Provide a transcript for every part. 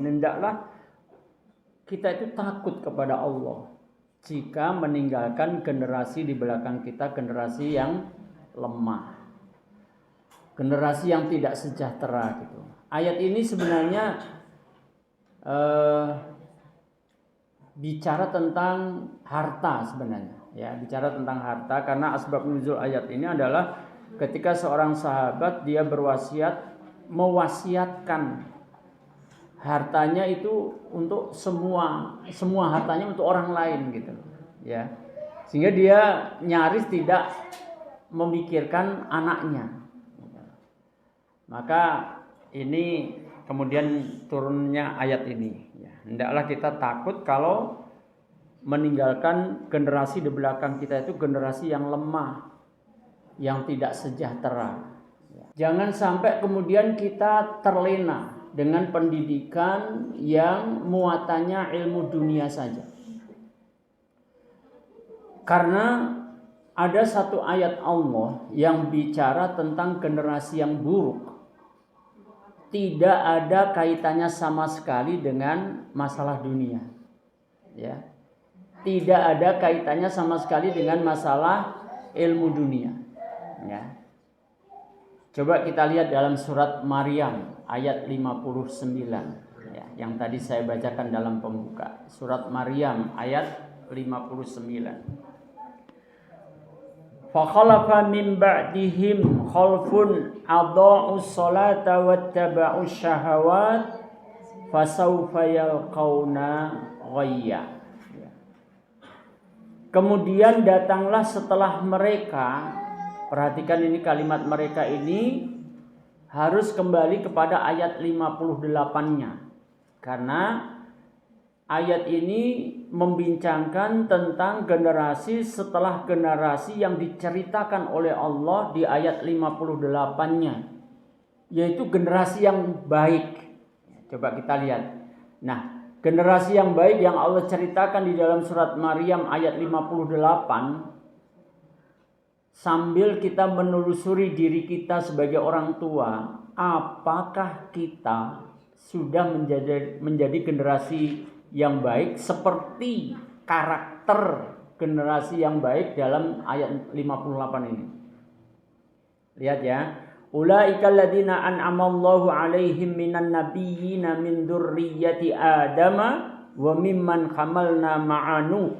Hendaklah kita itu takut kepada Allah jika meninggalkan generasi di belakang kita, generasi yang lemah, generasi yang tidak sejahtera gitu. Ayat ini sebenarnya bicara tentang harta sebenarnya, ya, bicara tentang harta, karena asbab nuzul ayat ini adalah ketika seorang sahabat dia mewasiatkan hartanya itu untuk semua hartanya untuk orang lain gitu, ya, sehingga dia nyaris tidak memikirkan anaknya. Maka ini kemudian turunnya ayat ini, ya. Hendaklah kita takut kalau meninggalkan generasi di belakang kita itu generasi yang lemah, yang tidak sejahtera. Jangan sampai kemudian kita terlena dengan pendidikan yang muatannya ilmu dunia saja. Karena ada satu ayat Allah yang bicara tentang generasi yang buruk. Tidak ada kaitannya sama sekali dengan masalah dunia. Ya. Tidak ada kaitannya sama sekali dengan masalah ilmu dunia. Ya. Coba kita lihat dalam surat Maryam ayat 59, ya, yang tadi saya bacakan dalam pembuka. Surat Maryam ayat 59. Fakhalafa min ba'dihim khalfun adha'us salata wattaba'us syahawat fasawfa yalqauna ghayya. Kemudian datanglah setelah mereka, perhatikan ini kalimat mereka ini harus kembali kepada ayat 58-nya. Karena ayat ini membincangkan tentang generasi setelah generasi yang diceritakan oleh Allah di ayat 58-nya, yaitu generasi yang baik. Coba kita lihat. Nah, generasi yang baik yang Allah ceritakan di dalam surat Maryam ayat 58, sambil kita menelusuri diri kita sebagai orang tua, apakah kita sudah menjadi generasi yang baik seperti karakter generasi yang baik dalam ayat 58 ini. Lihat ya. Ulaika alladziina an'amallahu 'alaihim minan nabiyyina min dzurriyyati Adama wa mimman hamalna ma'a Nuh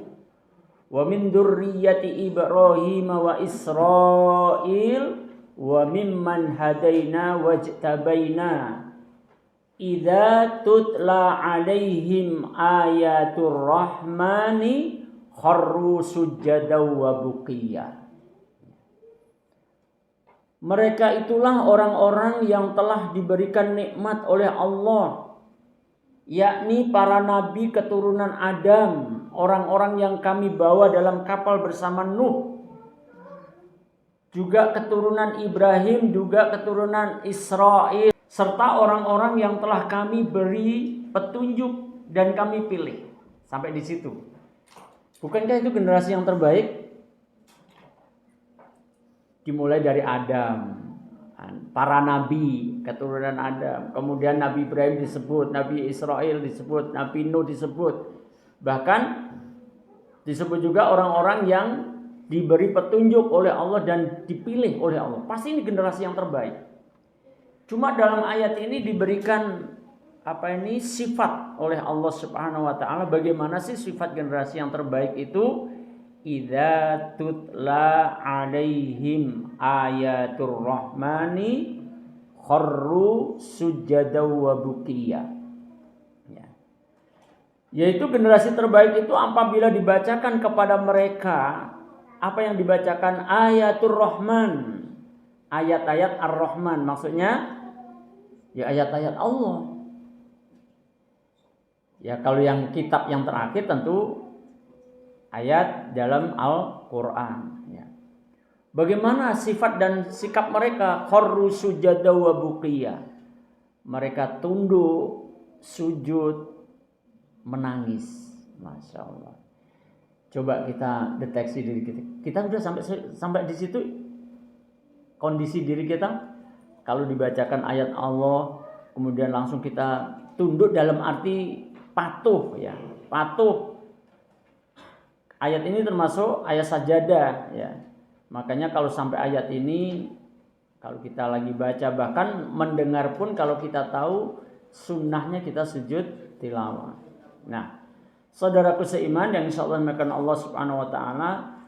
wa min dzurriyyati Ibrahim wa Israil wa mimman hadaina wajtabaina idza tutla 'alaihim ayatur rahmani kharru sujada wa buqiya. Mereka itulah orang-orang yang telah diberikan nikmat oleh Allah, yakni para nabi keturunan Adam, orang-orang yang kami bawa dalam kapal bersama Nuh, juga keturunan Ibrahim, juga keturunan Israil, serta orang-orang yang telah kami beri petunjuk dan kami pilih. Sampai di situ. Bukankah itu generasi yang terbaik? Dimulai dari Adam, para nabi keturunan Adam, kemudian Nabi Ibrahim disebut, Nabi Israil disebut, Nabi Nuh disebut, bahkan disebut juga orang-orang yang diberi petunjuk oleh Allah dan dipilih oleh Allah. Pasti ini generasi yang terbaik. Cuma dalam ayat ini diberikan sifat oleh Allah Subhanahu wa taala. Bagaimana sih sifat generasi yang terbaik itu? Idza tutla 'alaihim ayatur rahmani kharru sujada wa buqiya. Ya. Yaitu generasi terbaik itu apabila dibacakan kepada mereka apa yang dibacakan ayatur rahman, ayat-ayat ar-rahman, maksudnya ya ayat-ayat Allah. Ya kalau yang kitab yang terakhir tentu ayat dalam Al-Quran. Ya. Bagaimana sifat dan sikap mereka? Kharru sujada wa buqiya. Mereka tunduk, sujud, menangis. Masya Allah. Coba kita deteksi diri kita. Kita sudah sampai di situ kondisi diri kita. Kalau dibacakan ayat Allah, kemudian langsung kita Tunduk dalam arti patuh ya. Patuh. Ayat ini termasuk ayat sajadah ya. Makanya kalau sampai ayat ini kalau kita lagi baca bahkan mendengar pun kalau kita tahu sunnahnya kita sujud tilawah. Nah, saudaraku seiman yang insyaallah dimuliakan Allah Subhanahu wa taala,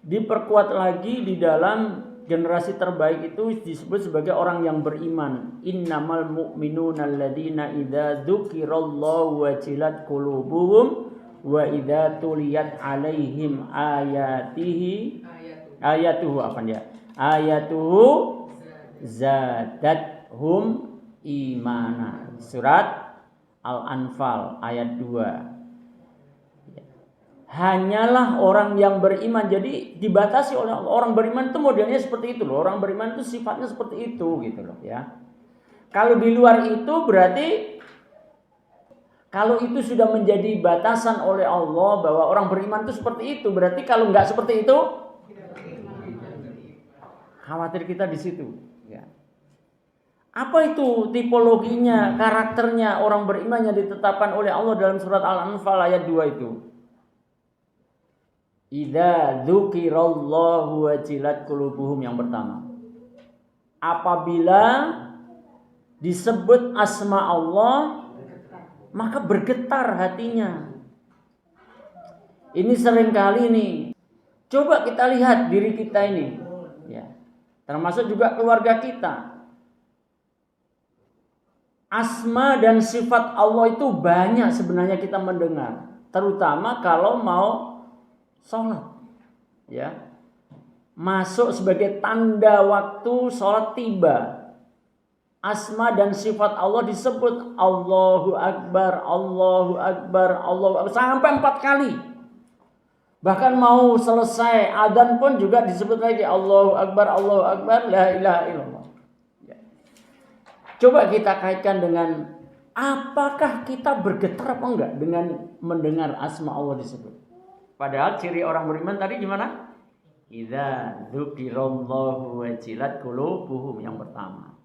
diperkuat lagi di dalam generasi terbaik itu disebut sebagai orang yang beriman. Innamal mu'minuna alladzina idza dzukirallahu wajilat qulubuhum wa idza tuliyat alaihim ayatuhu zadathum imana. Surat Al-Anfal ayat 2. Hanyalah orang yang beriman. Jadi dibatasi oleh Allah. Orang beriman itu modelnya seperti itu loh. Orang beriman itu sifatnya seperti itu gitu loh ya. Kalau di luar itu berarti kalau itu sudah menjadi batasan oleh Allah bahwa orang beriman itu seperti itu, berarti kalau nggak seperti itu khawatir kita di situ ya. Apa itu tipologinya, karakternya orang beriman yang ditetapkan oleh Allah dalam surat Al-Anfal ayat 2 itu? Idza dzukirallahu wajilat qulubuhum, yang pertama. Apabila disebut asma Allah maka bergetar hatinya. Ini seringkali nih. Coba kita lihat diri kita ini ya. Termasuk juga keluarga kita. Asma dan sifat Allah itu banyak sebenarnya kita mendengar, terutama kalau mau sholat ya, masuk sebagai tanda waktu sholat tiba. Asma dan sifat Allah disebut Allahu Akbar, Allahu Akbar, Allahu Akbar sampai 4 kali. Bahkan mau selesai adzan pun juga disebut lagi Allahu Akbar, Allahu Akbar, la ilaha illallah ya. Coba kita kaitkan dengan apakah kita bergetar apa enggak dengan mendengar asma Allah disebut. Padahal ciri orang beriman tadi gimana? Idza dzukirallahu wajilat qulubuhum, yang pertama.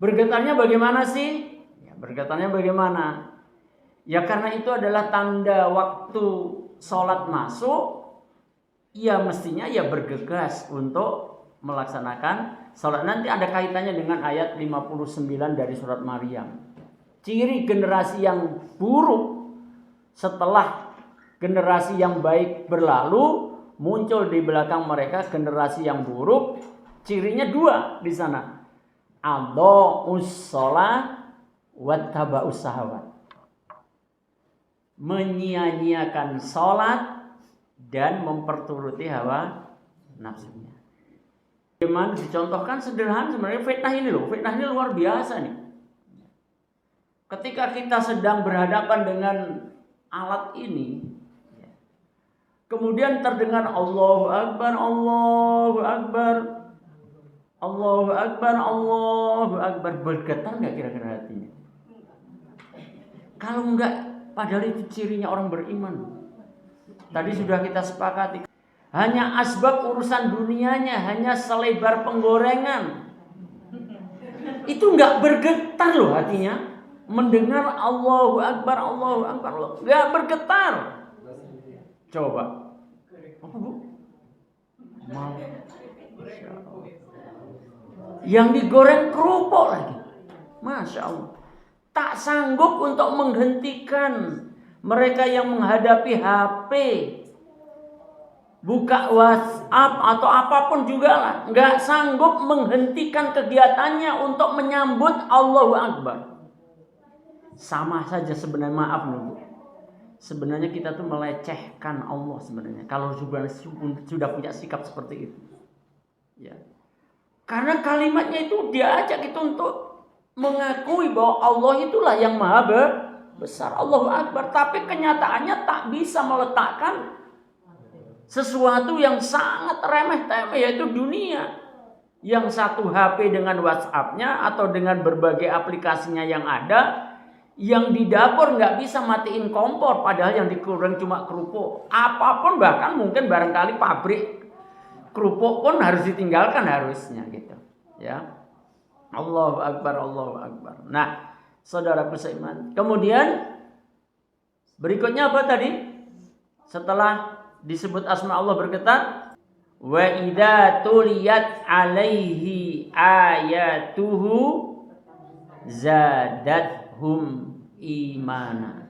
Bergetarnya bagaimana sih? Ya, bergetarnya bagaimana? Ya karena itu adalah tanda waktu sholat masuk. Ya mestinya ya bergegas untuk melaksanakan sholat. Nanti ada kaitannya dengan ayat 59 dari surat Maryam. Ciri generasi yang buruk setelah generasi yang baik berlalu, muncul di belakang mereka generasi yang buruk. Cirinya 2 di sana. Adha'us shalah wattaba'us syahawat. Menyia-nyiakan salat dan memperturuti hawa nafsunya. Bagaimana dicontohkan sederhana sebenarnya fitnah ini loh. Fitnah ini luar biasa nih. Ketika kita sedang berhadapan dengan alat ini, kemudian terdengar Allahu Akbar, Allahu Akbar, Allahu Akbar, Allahu Akbar. Bergetar nggak kira-kira hatinya? Kalau enggak, padahal itu cirinya orang beriman. Tadi sudah kita sepakati. Hanya asbab urusan dunianya, hanya selebar penggorengan. Itu enggak bergetar loh hatinya. Mendengar Allahu Akbar, Allahu Akbar, enggak bergetar. Coba. Apa bu? Mau. Yang digoreng kerupuk lagi. Masya Allah. Tak sanggup untuk menghentikan mereka yang menghadapi HP. Buka WhatsApp atau apapun juga lah. Nggak sanggup menghentikan kegiatannya untuk menyambut Allahu Akbar. Sama saja sebenarnya, maaf nih bu. Sebenarnya kita tuh melecehkan Allah sebenarnya. Kalau sudah punya sikap seperti itu. Ya. Karena kalimatnya itu diajak itu untuk mengakui bahwa Allah itulah yang maha besar. Allahu Akbar. Tapi kenyataannya tak bisa meletakkan sesuatu yang sangat remeh-temeh, yaitu dunia. Yang satu HP dengan WhatsApp-nya atau dengan berbagai aplikasinya yang ada. Yang di dapur nggak bisa matiin kompor, padahal yang digoreng cuma kerupuk. Apapun, bahkan mungkin barangkali pabrik kerupuk pun harus ditinggalkan harusnya gitu. Ya. Allahu Akbar, Allahu Akbar. Nah, saudaraku seiman. Kemudian berikutnya apa tadi? Setelah disebut asma Allah berkata, wa idza tuliyat alaihi ayatuhu zadathum imana.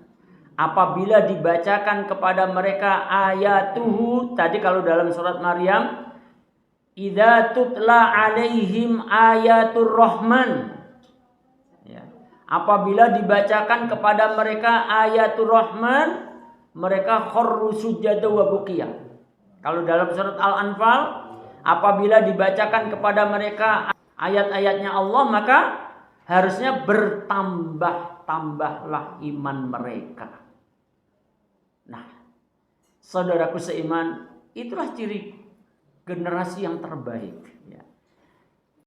Apabila dibacakan kepada mereka ayatuhu, tadi kalau dalam surat Maryam, idza tutla alaihim ayatur rahman. Ya. Apabila dibacakan kepada mereka ayatur rahman, mereka kharru sujada wa bukiya. Kalau dalam surat Al-Anfal, apabila dibacakan kepada mereka ayat-ayatnya Allah, maka harusnya bertambah-tambahlah iman mereka. Nah, saudaraku seiman, itulah ciri generasi yang terbaik.